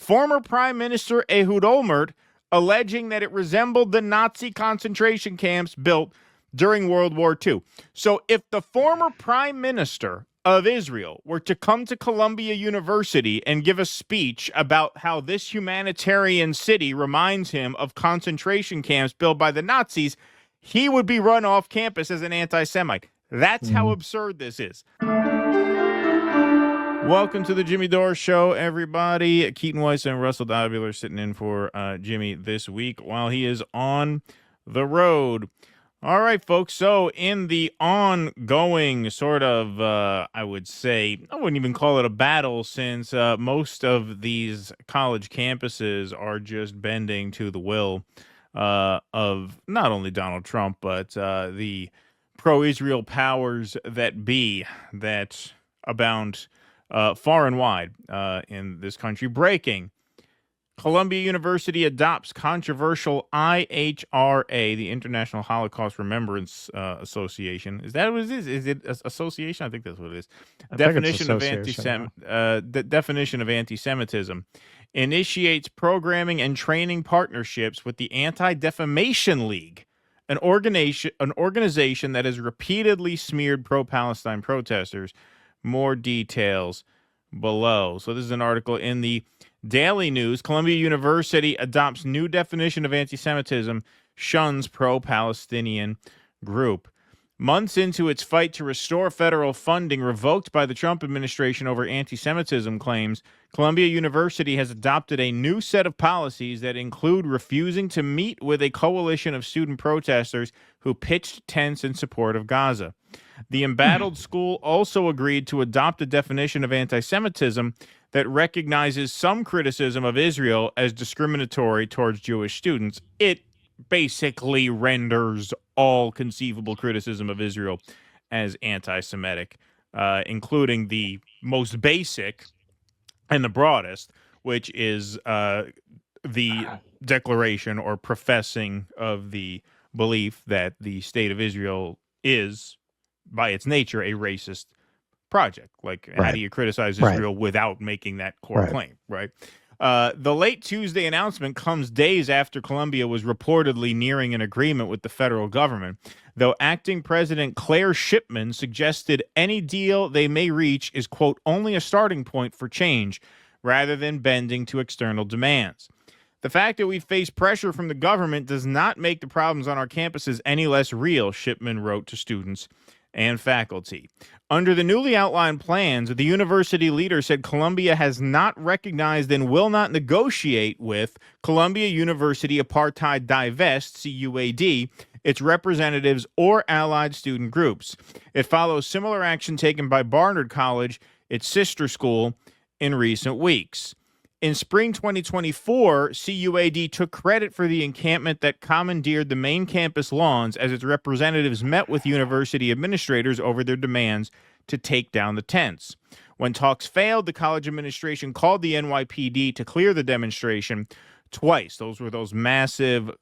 former Prime Minister Ehud Olmert, alleging that it resembled the Nazi concentration camps built during World War II. So if the former Prime Minister of Israel were to come to Columbia University and give a speech about how this humanitarian city reminds him of concentration camps built by the Nazis, he would be run off campus as an anti-Semite. That's how absurd this is. Welcome to the Jimmy Dore Show, everybody. Keaton Weiss and Russell Dobular sitting in for Jimmy this week while he is on the road. All right, folks. So in the ongoing sort of, I would say, I wouldn't even call it a battle, since most of these college campuses are just bending to the will of not only Donald Trump, but the pro-Israel powers that be that abound far and wide in this country. Breaking: Columbia University adopts controversial IHRA, the International Holocaust Remembrance Association. Is that what it is? Is it association? I think that's what it is. Definition of anti-Semitism. Initiates programming and training partnerships with the Anti-Defamation League, an organization that has repeatedly smeared pro-Palestine protesters. More details below. So this is an article in the Daily News. Columbia University adopts new definition of anti-Semitism, shuns pro-Palestinian group. Months into its fight to restore federal funding revoked by the Trump administration over anti-Semitism claims, Columbia University has adopted a new set of policies that include refusing to meet with a coalition of student protesters who pitched tents in support of Gaza. The embattled school also agreed to adopt a definition of anti-Semitism that recognizes some criticism of Israel as discriminatory towards Jewish students. It basically renders all conceivable criticism of Israel as anti-Semitic, including the most basic and the broadest, which is the declaration or professing of the belief that the state of Israel is, by its nature, a racist project. Like, how do you criticize Israel without making that core claim, right? The late Tuesday announcement comes days after Columbia was reportedly nearing an agreement with the federal government, though acting President Claire Shipman suggested any deal they may reach is, quote, only a starting point for change rather than bending to external demands. The fact that we face pressure from the government does not make the problems on our campuses any less real, Shipman wrote to students and faculty. Under the newly outlined plans, the university leader said Columbia has not recognized and will not negotiate with Columbia University Apartheid Divest, CUAD, its representatives, or allied student groups. It follows similar action taken by Barnard College, its sister school, in recent weeks. In spring 2024, CUAD took credit for the encampment that commandeered the main campus lawns as its representatives met with university administrators over their demands to take down the tents. When talks failed, the college administration called the NYPD to clear the demonstration twice. Those were those massive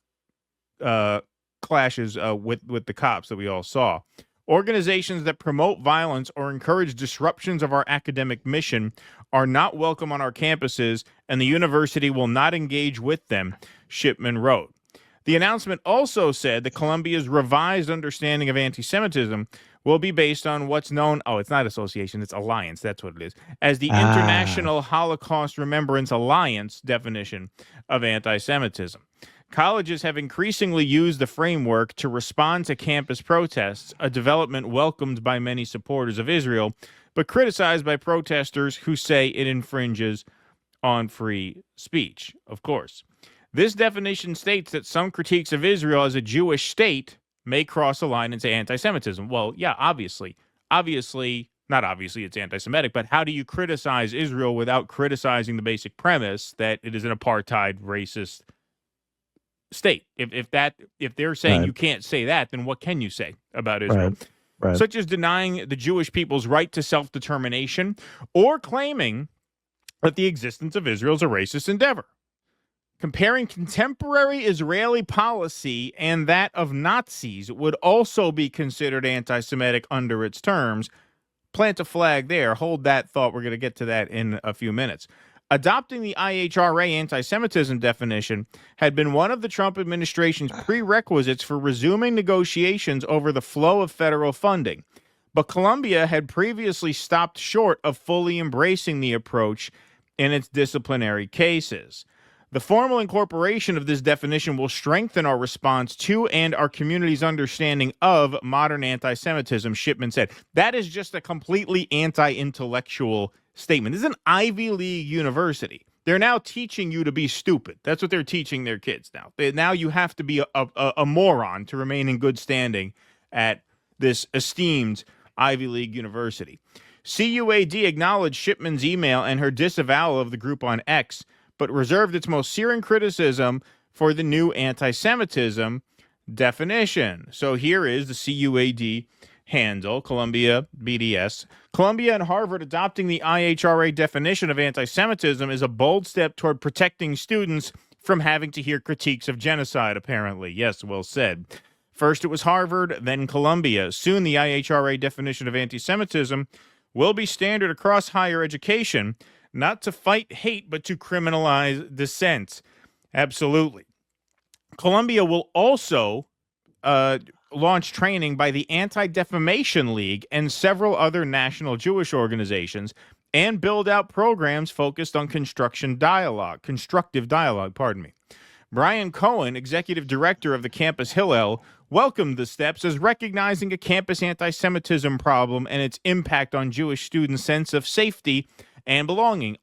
clashes with the cops that we all saw. Organizations that promote violence or encourage disruptions of our academic mission are not welcome on our campuses, and the university will not engage with them, Shipman wrote. The announcement also said that Columbia's revised understanding of anti-Semitism will be based on what's known, it's not association, it's alliance, that's what it is, as the International Holocaust Remembrance Alliance definition of anti-Semitism. Colleges have increasingly used the framework to respond to campus protests, a development welcomed by many supporters of Israel, but criticized by protesters who say it infringes on free speech, of course. This definition states that some critiques of Israel as a Jewish state may cross a line into anti-Semitism. Well, yeah, obviously, not obviously it's anti-Semitic, but how do you criticize Israel without criticizing the basic premise that it is an apartheid racist state? If they're saying you can't say that, then what can you say about Israel? Right. Such as denying the Jewish people's right to self-determination or claiming that the existence of Israel is a racist endeavor. Comparing contemporary Israeli policy and that of Nazis would also be considered anti-Semitic under its terms. Plant a flag there. Hold that thought. We're going to get to that in a few minutes. Adopting the IHRA anti-Semitism definition had been one of the Trump administration's prerequisites for resuming negotiations over the flow of federal funding. But Columbia had previously stopped short of fully embracing the approach in its disciplinary cases. The formal incorporation of this definition will strengthen our response to and our community's understanding of modern anti-Semitism, Shipman said. That is just a completely anti-intellectual statement. This is an Ivy League university. They're now teaching you to be stupid. That's what they're teaching their kids now. Now you have to be a moron to remain in good standing at this esteemed Ivy League university. CUAD acknowledged Shipman's email and her disavowal of the group on X, but reserved its most searing criticism for the new anti-Semitism definition. So here is the CUAD handle, Columbia BDS. Columbia and Harvard adopting the IHRA definition of anti-Semitism is a bold step toward protecting students from having to hear critiques of genocide, apparently. Yes, well said. First it was Harvard, then Columbia. Soon the IHRA definition of anti-Semitism will be standard across higher education, not to fight hate, but to criminalize dissent. Absolutely. Columbia will also launch training by the Anti-Defamation League and several other national Jewish organizations, and build out programs focused on constructive dialogue. Brian Cohen, executive director of the campus Hillel, welcomed the steps as recognizing a campus anti-Semitism problem and its impact on Jewish students' sense of safety and belonging,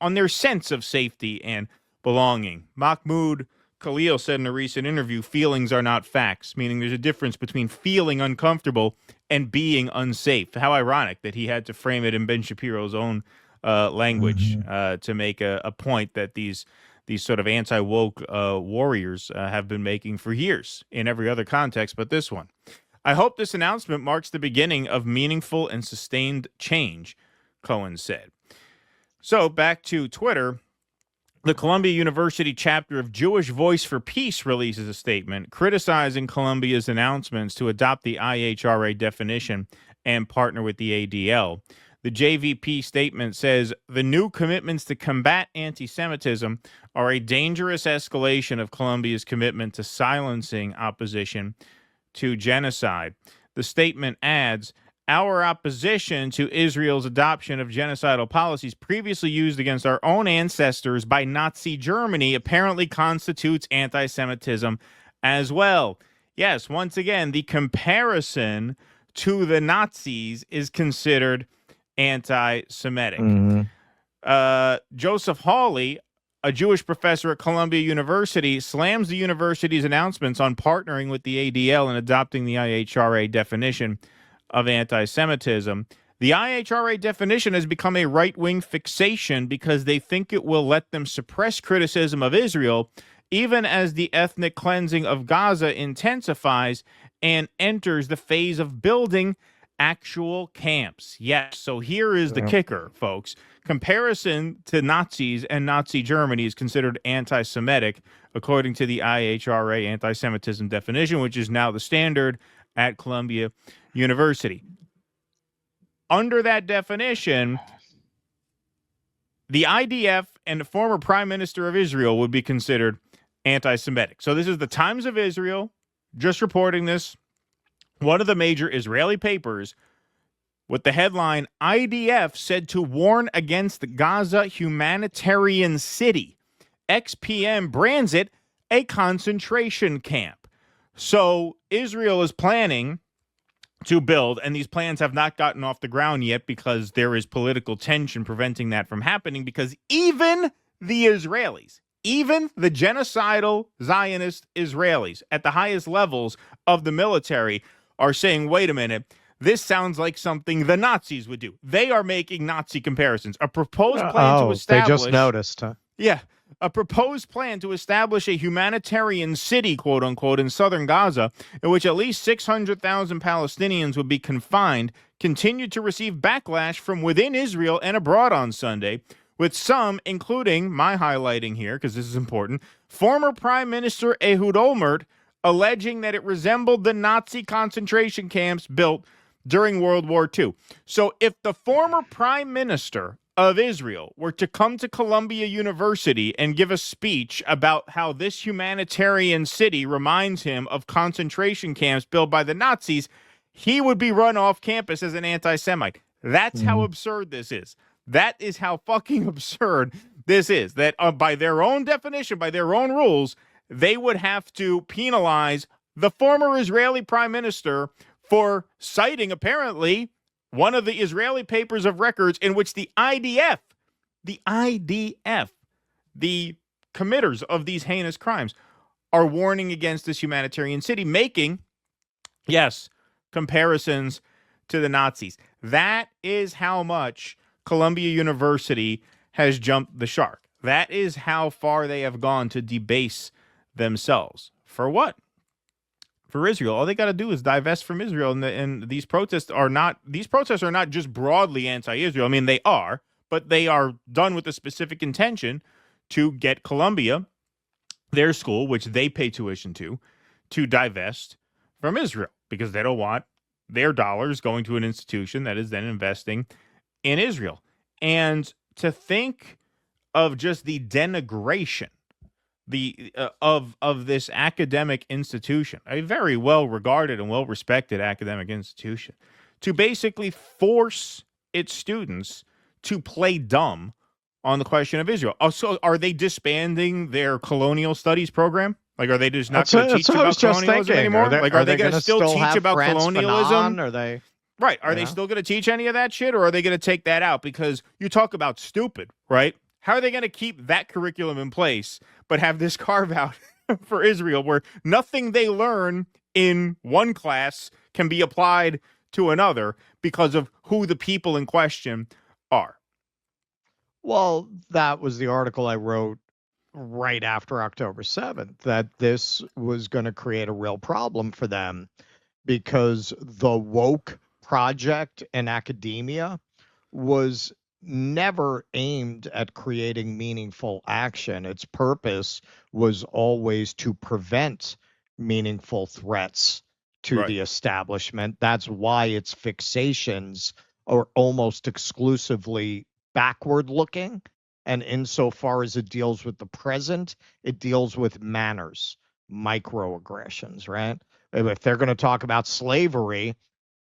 Mahmoud Khalil said in a recent interview, feelings are not facts, meaning there's a difference between feeling uncomfortable and being unsafe. How ironic that he had to frame it in Ben Shapiro's own language to make a point that these sort of anti-woke warriors have been making for years in every other context but this one. I hope this announcement marks the beginning of meaningful and sustained change, Cohen said. So back to Twitter. The Columbia University chapter of Jewish Voice for Peace releases a statement criticizing Columbia's announcements to adopt the IHRA definition and partner with the ADL. The JVP statement says the new commitments to combat anti-Semitism are a dangerous escalation of Columbia's commitment to silencing opposition to genocide. The statement adds, our opposition to Israel's adoption of genocidal policies previously used against our own ancestors by Nazi Germany apparently constitutes anti-Semitism as well. Yes, once again, the comparison to the Nazis is considered anti-Semitic. Joseph Hawley, a Jewish professor at Columbia University, slams the university's announcements on partnering with the ADL and adopting the IHRA definition of anti-Semitism. The IHRA definition has become a right-wing fixation because they think it will let them suppress criticism of Israel even as the ethnic cleansing of Gaza intensifies and enters the phase of building actual camps. Yes, so here is the kicker, folks. Comparison to Nazis and Nazi Germany is considered anti-Semitic according to the IHRA anti-Semitism definition, which is now the standard at Columbia University. Under that definition, the IDF and the former Prime Minister of Israel would be considered anti-Semitic. So this is the Times of Israel just reporting this. One of the major Israeli papers with the headline, IDF said to warn against the Gaza humanitarian city. XPM brands it a concentration camp. So Israel is planning to build, and these plans have not gotten off the ground yet because there is political tension preventing that from happening, because even the Israelis, even the genocidal Zionist Israelis at the highest levels of the military are saying, wait a minute, this sounds like something the Nazis would do. They are making Nazi comparisons. A proposed plan to establish... They just noticed, huh? Yeah. A proposed plan to establish a humanitarian city, quote unquote, in southern Gaza, in which at least 600,000 Palestinians would be confined, continued to receive backlash from within Israel and abroad on Sunday, with some, including my highlighting here, because this is important, former Prime Minister Ehud Olmert alleging that it resembled the Nazi concentration camps built during World War II. So if the former Prime Minister of Israel were to come to Columbia University and give a speech about how this humanitarian city reminds him of concentration camps built by the Nazis, he would be run off campus as an anti-Semite. That's how absurd this is. That is how fucking absurd this is. That by their own definition, by their own rules, they would have to penalize the former Israeli prime minister for citing, apparently, one of the Israeli papers of records in which the IDF, the committers of these heinous crimes, are warning against this humanitarian city, making, yes, comparisons to the Nazis. That is how much Columbia University has jumped the shark. That is how far they have gone to debase themselves. For what? For Israel. All they got to do is divest from Israel, and these protests are not just broadly anti-Israel. I mean, they are, but they are done with a specific intention to get Columbia, their school, which they pay tuition to divest from Israel, because they don't want their dollars going to an institution that is then investing in Israel. And to think of just the denigration of this academic institution, a very well regarded and well respected academic institution, to basically force its students to play dumb on the question of Israel. Also, are they disbanding their colonial studies program? Like, are they just not going to teach about colonialism anymore? Are they going to still teach about colonialism? Are they? Right. Are they still going to teach any of that shit, or are they going to take that out? Because you talk about stupid, right? How are they going to keep that curriculum in place, but have this carve out for Israel where nothing they learn in one class can be applied to another because of who the people in question are? Well, that was the article I wrote right after October 7th, that this was going to create a real problem for them, because the woke project in academia was never aimed at creating meaningful action. Its purpose was always to prevent meaningful threats to the establishment. That's why its fixations are almost exclusively backward looking. And insofar as it deals with the present, it deals with manners, microaggressions, right? If they're going to talk about slavery,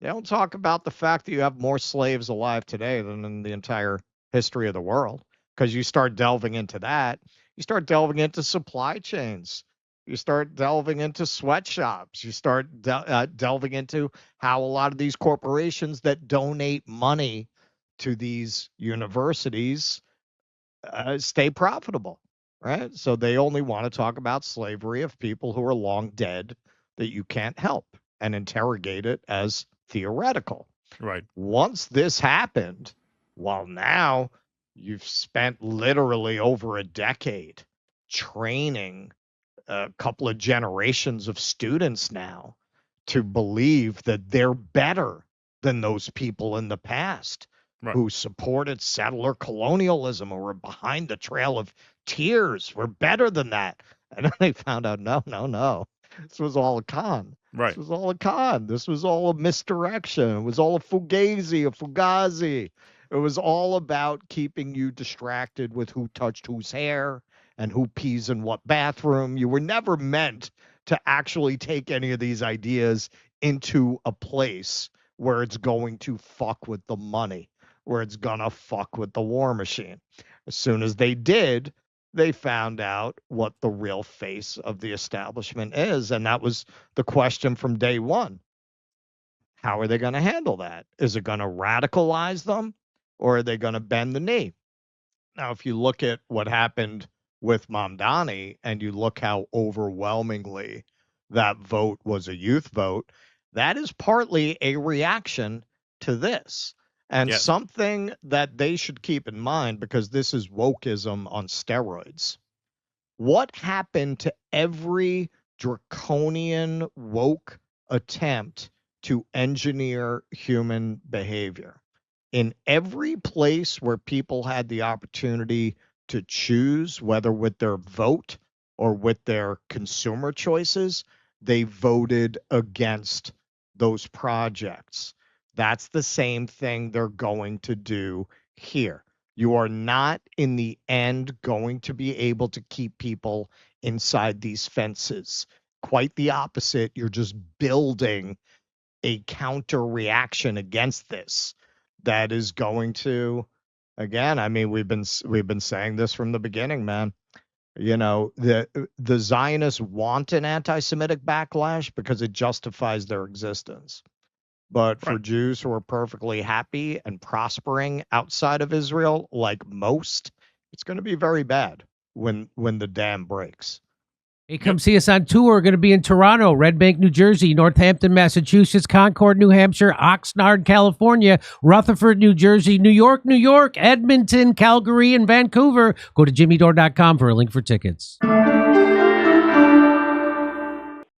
they don't talk about the fact that you have more slaves alive today than in the entire history of the world. Because you start delving into that, you start delving into supply chains, you start delving into sweatshops, you start delving into how a lot of these corporations that donate money to these universities stay profitable, right? So they only want to talk about slavery of people who are long dead that you can't help, and interrogate it as theoretical. Right. Once this happened, well, now you've spent literally over a decade training a couple of generations of students now to believe that they're better than those people in the past who supported settler colonialism or were behind the Trail of Tears. We're better than that. And then they found out, no. This was all a con. Right. This was all a con. This was all a misdirection. It was all a fugazi. It was all about keeping you distracted with who touched whose hair and who pees in what bathroom. You were never meant to actually take any of these ideas into a place where it's going to fuck with the money, where it's gonna fuck with the war machine. As soon as they did, they found out what the real face of the establishment is. And that was the question from day one. How are they going to handle that? Is it going to radicalize them, or are they going to bend the knee? Now, if you look at what happened with Mamdani, and you look how overwhelmingly that vote was a youth vote, that is partly a reaction to this. And something that they should keep in mind, because this is wokeism on steroids. What happened to every draconian woke attempt to engineer human behavior? In every place where people had the opportunity to choose, whether with their vote or with their consumer choices, they voted against those projects. That's the same thing they're going to do here. You are not, in the end, going to be able to keep people inside these fences. Quite the opposite. You're just building a counter reaction against this that is going to, again, I mean, we've been saying this from the beginning, man. You know, the Zionists want an anti-Semitic backlash because it justifies their existence. But for Right. Jews who are perfectly happy and prospering outside of Israel, like most, it's going to be very bad when the dam breaks. Hey, come see us on tour. We're going to be in Toronto, Red Bank, New Jersey, Northampton, Massachusetts, Concord, New Hampshire, Oxnard, California, Rutherford, New Jersey, New York, Edmonton, Calgary, and Vancouver. Go to jimmydore.com for a link for tickets.